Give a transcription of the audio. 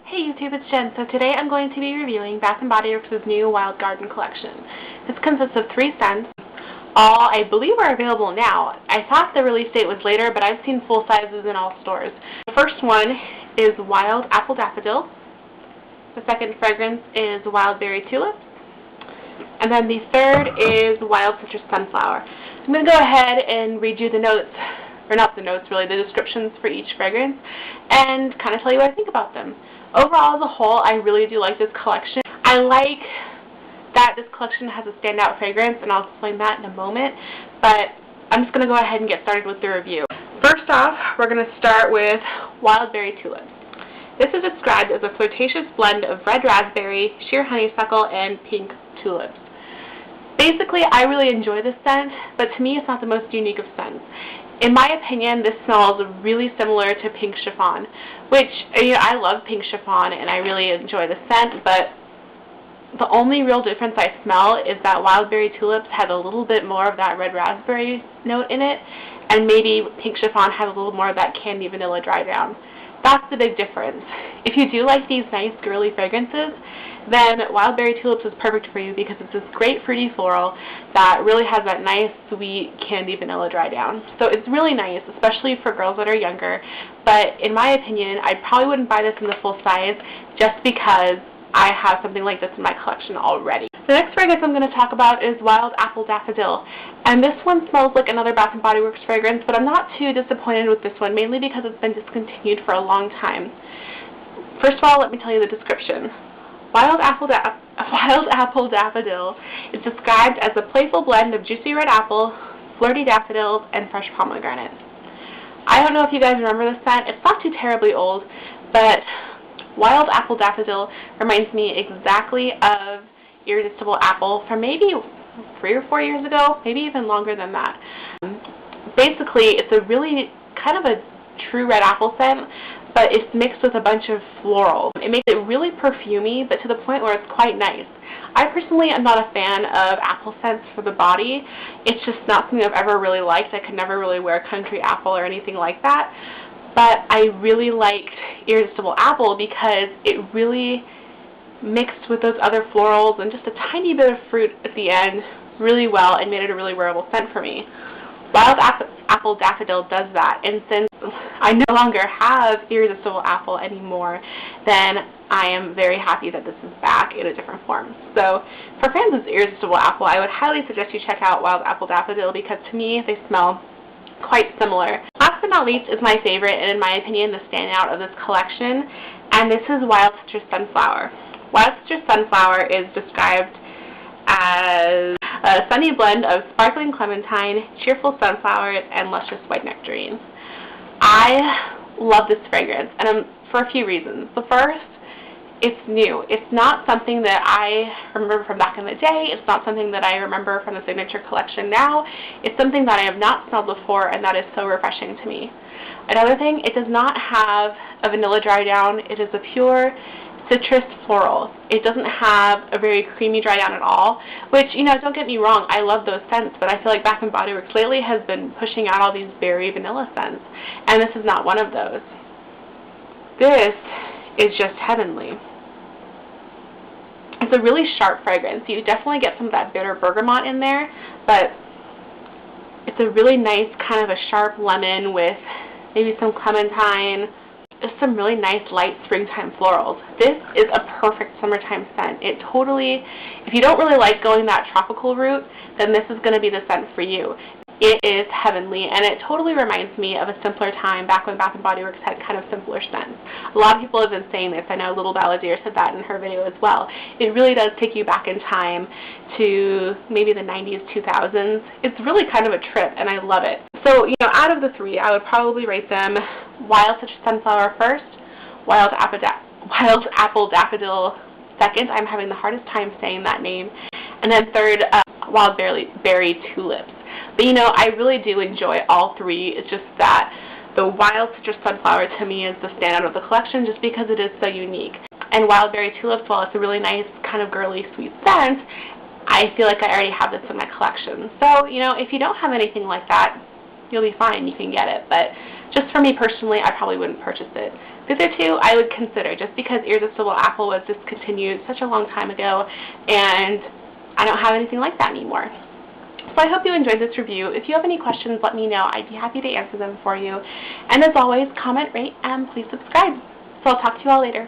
Hey YouTube, it's Jen. So today I'm going to be reviewing Bath & Body Works' new Wild Garden collection. This consists of 3 scents. All, I believe, are available now. I thought the release date was later, but I've seen full sizes in all stores. The first one is Wild Apple Daffodil. The second fragrance is Wild Berry Tulip. And then the third is Wild Citrus Sunflower. I'm going to go ahead and read you the notes, or not the notes really, the descriptions for each fragrance, and kind of tell you what I think about them. Overall, as a whole, I really do like this collection. I like that this collection has a standout fragrance, and I'll explain that in a moment, but I'm just going to go ahead and get started with the review. First off, we're going to start with Wild Berry Tulip. This is described as a flirtatious blend of red raspberry, sheer honeysuckle, and pink tulips. Basically, I really enjoy this scent, but to me it's not the most unique of scents. In my opinion, this smells really similar to pink chiffon, which, I love pink chiffon and I really enjoy the scent, but the only real difference I smell is that Wild Berry Tulips has a little bit more of that red raspberry note in it, and maybe pink chiffon has a little more of that candy vanilla dry down. That's the big difference. If you do like these nice girly fragrances, then Wild Berry Tulips is perfect for you because it's this great fruity floral that really has that nice sweet candy vanilla dry down. So it's really nice, especially for girls that are younger, but in my opinion, I probably wouldn't buy this in the full size just because I have something like this in my collection already. The next fragrance I'm going to talk about is Wild Apple Daffodil, and this one smells like another Bath & Body Works fragrance, but I'm not too disappointed with this one, mainly because it's been discontinued for a long time. First of all, let me tell you the description. Wild Apple Daffodil is described as a playful blend of juicy red apple, flirty daffodils, and fresh pomegranate. I don't know if you guys remember this scent. It's not too terribly old, but Wild Apple Daffodil reminds me exactly of Irresistible Apple from maybe 3 or 4 years ago, maybe even longer than that. Basically, it's a really kind of a true red apple scent, but it's mixed with a bunch of floral. It makes it really perfumey, but to the point where it's quite nice. I personally am not a fan of apple scents for the body. It's just not something I've ever really liked. I could never really wear country apple or anything like that. But I really liked Irresistible Apple because it really mixed with those other florals and just a tiny bit of fruit at the end really well and made it a really wearable scent for me. Wild Apple Daffodil does that, and since I no longer have Irresistible Apple anymore, then I am very happy that this is back in a different form. So for fans of Irresistible Apple, I would highly suggest you check out Wild Apple Daffodil because to me they smell quite similar. Last but not least is my favorite, and in my opinion the standout of this collection, and this is Wild Citrus Sunflower. Wild Citrus Sunflower is described as a sunny blend of sparkling clementine, cheerful sunflowers, and luscious white nectarine. I love this fragrance, and for a few reasons. The first, it's new. It's not something that I remember from back in the day. It's not something that I remember from the Signature collection now. It's something that I have not smelled before, and that is so refreshing to me. Another thing, it does not have a vanilla dry down. It is a pure citrus floral. It doesn't have a very creamy dry down at all, which, don't get me wrong, I love those scents, but I feel like Bath & Body Works lately has been pushing out all these berry vanilla scents, and this is not one of those. This is just heavenly. It's a really sharp fragrance. You definitely get some of that bitter bergamot in there, but it's a really nice kind of a sharp lemon with maybe some clementine, just some really nice light springtime florals. This is a perfect summertime scent. It totally, if you don't really like going that tropical route, then this is going to be the scent for you. It is heavenly, and it totally reminds me of a simpler time back when Bath & Body Works had kind of simpler scents. A lot of people have been saying this. I know Little Balladeer said that in her video as well. It really does take you back in time to maybe the 90s, 2000s. It's really kind of a trip, and I love it. So, out of the 3, I would probably rate them Wild Citrus Sunflower first, Wild Apple Daffodil second. I'm having the hardest time saying that name. And then third, Wild Berry Tulips. But I really do enjoy all 3. It's just that the Wild Citrus Sunflower to me is the standout of the collection just because it is so unique. And Wild Berry Tulips, while it's a really nice kind of girly sweet scent, I feel like I already have this in my collection. So, if you don't have anything like that, you'll be fine. You can get it. But just for me personally, I probably wouldn't purchase it. These are two I would consider, just because Irresistible Apple was discontinued such a long time ago, and I don't have anything like that anymore. So I hope you enjoyed this review. If you have any questions, let me know. I'd be happy to answer them for you. And as always, comment, rate, and please subscribe. So I'll talk to you all later.